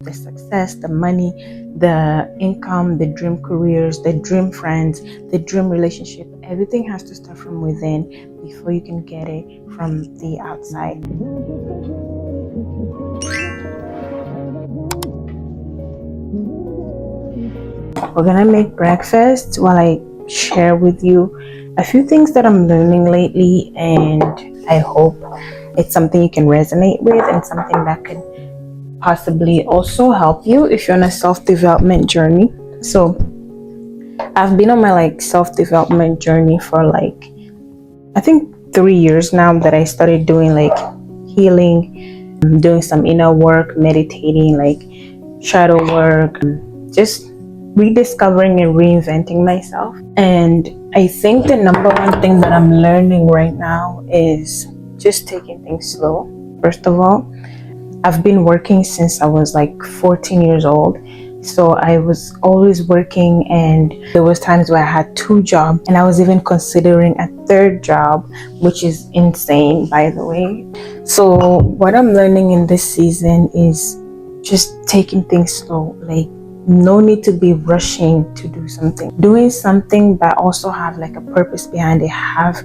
the success, the money, the income, the dream careers, the dream friends, the dream relationship. Everything has to start from within before you can get it from the outside. We're gonna make breakfast while I share with you a few things that I'm learning lately, and I hope it's something you can resonate with and something that could possibly also help you if you're on a self-development journey. So I've been on my self-development journey for I think 3 years now, that I started doing healing, doing some inner work, meditating, shadow work, just rediscovering and reinventing myself. And I think the number one thing that I'm learning right now is just taking things slow. First of all, I've been working since I was 14 years old. So I was always working, and there was times where I had 2 jobs, and I was even considering a 3rd job, which is insane, by the way. So what I'm learning in this season is just taking things slow. No need to be rushing to do something. Doing something, but also have a purpose behind it, have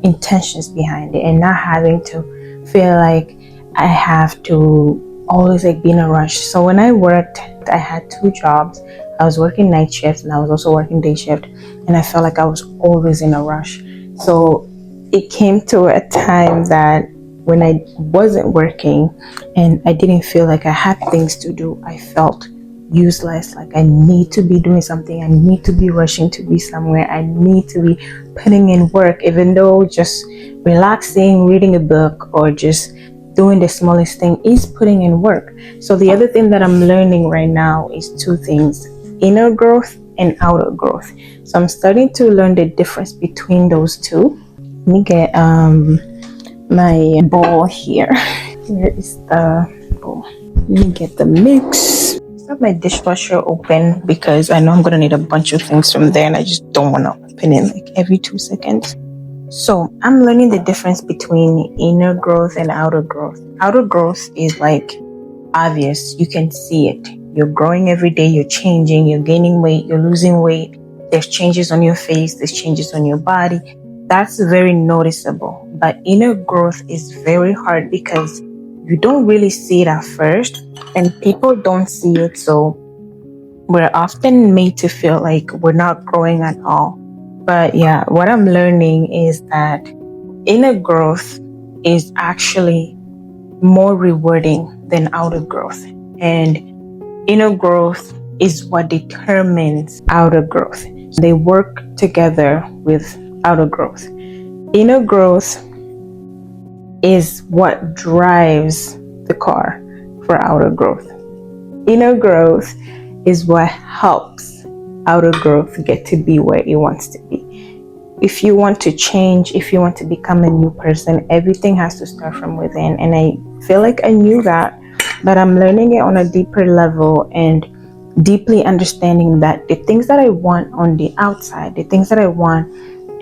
intentions behind it, and not having to feel like I have to always be in a rush. So when I worked, I had 2 jobs. I was working night shift and I was also working day shift, and I felt like I was always in a rush. So it came to a time that when I wasn't working and I didn't feel like I had things to do, I felt useless. I need to be doing something. I need to be rushing to be somewhere. I need to be putting in work, even though just relaxing, reading a book, or just doing the smallest thing is putting in work. So the other thing that I'm learning right now is 2 things: inner growth and outer growth. So I'm starting to learn the difference between those 2. Let me get my bowl here. Here is the bowl. Let me get the mix. I have my dishwasher open because I know I'm gonna need a bunch of things from there, and I just don't want to open it every 2 seconds. So I'm learning the difference between inner growth and outer growth. Outer growth is obvious. You can see it. You're growing every day. You're changing. You're gaining weight. You're losing weight. There's changes on your face. There's changes on your body. That's very noticeable. But inner growth is very hard because you don't really see it at first, and people don't see it. So we're often made to feel like we're not growing at all. But yeah, what I'm learning is that inner growth is actually more rewarding than outer growth. And inner growth is what determines outer growth. They work together with outer growth. Inner growth is what drives the car for outer growth. Inner growth is what helps outer growth get to be where it wants to be. If you want to change, if you want to become a new person, everything has to start from within. And I feel like I knew that, but I'm learning it on a deeper level and deeply understanding that the things that I want on the outside, the things that I want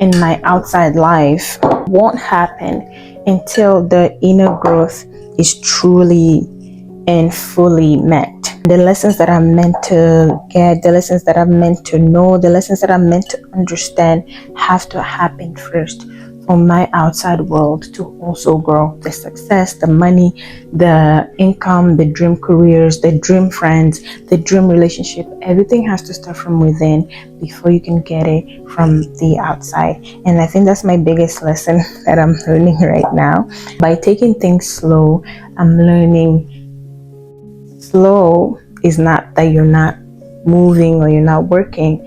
in my outside life won't happen until the inner growth is truly and fully met. The lessons that I'm meant to get, the lessons that I'm meant to know, the lessons that I'm meant to understand have to happen first for my outside world to also grow. The success, the money, the income, the dream careers, the dream friends, the dream relationship, everything has to start from within before you can get it from the outside. And I think that's my biggest lesson that I'm learning right now. By taking things slow, I'm learning slow is not that you're not moving or you're not working.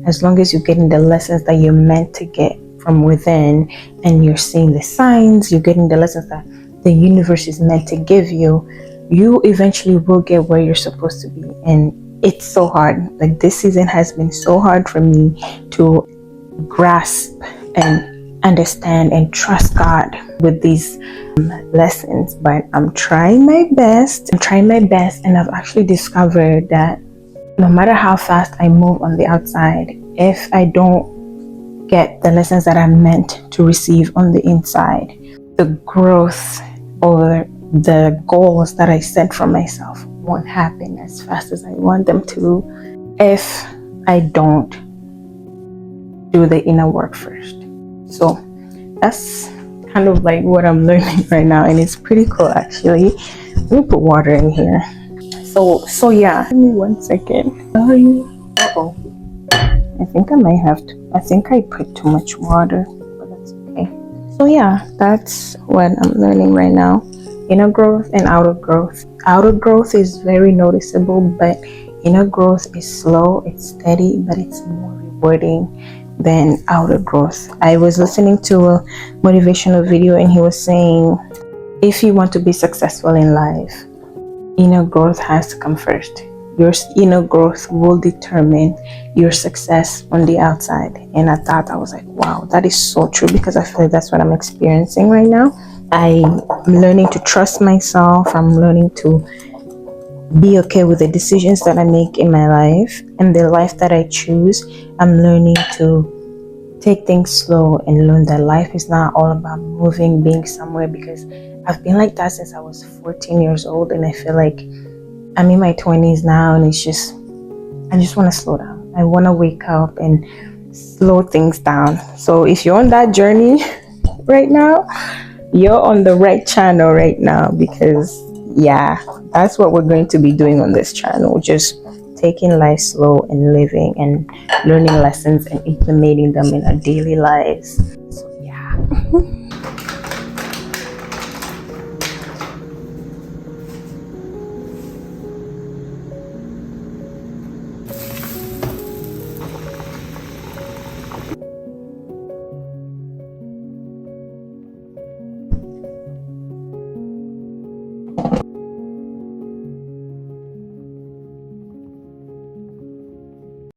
As long as you're getting the lessons that you're meant to get from within, and you're seeing the signs, you're getting the lessons that the universe is meant to give you, you eventually will get where you're supposed to be. And it's so hard. This season has been so hard for me to grasp and understand and trust God with these lessons, but I'm trying my best. And I've actually discovered that no matter how fast I move on the outside, if I don't get the lessons that I'm meant to receive on the inside, the growth or the goals that I set for myself won't happen as fast as I want them to if I don't do the inner work first. So that's kind of like what I'm learning right now, and it's pretty cool actually. Let me put water in here. So yeah. Give me 1 second. Uh-oh. I think I might have to. I think I put too much water, but that's okay. So yeah, that's what I'm learning right now. Inner growth and outer growth. Outer growth is very noticeable, but inner growth is slow, it's steady, but it's more rewarding than outer growth. I was listening to a motivational video, and he was saying, if you want to be successful in life, inner growth has to come first. Your inner growth will determine your success on the outside. And I thought, I was like, wow, that is so true, because I feel like that's what I'm experiencing right now. I'm learning to trust myself. I'm learning to be okay with the decisions that I make in my life and the life that I choose. I'm learning to take things slow and learn that life is not all about moving, being somewhere, because I've been like that since I was 14 years old, and I feel like I'm in my 20s now, and it's just, I just want to slow down. I want to wake up and slow things down. So if you're on that journey right now, you're on the right channel right now, because yeah, that's what we're going to be doing on this channel. Just taking life slow and living and learning lessons and implementing them in our daily lives. So yeah.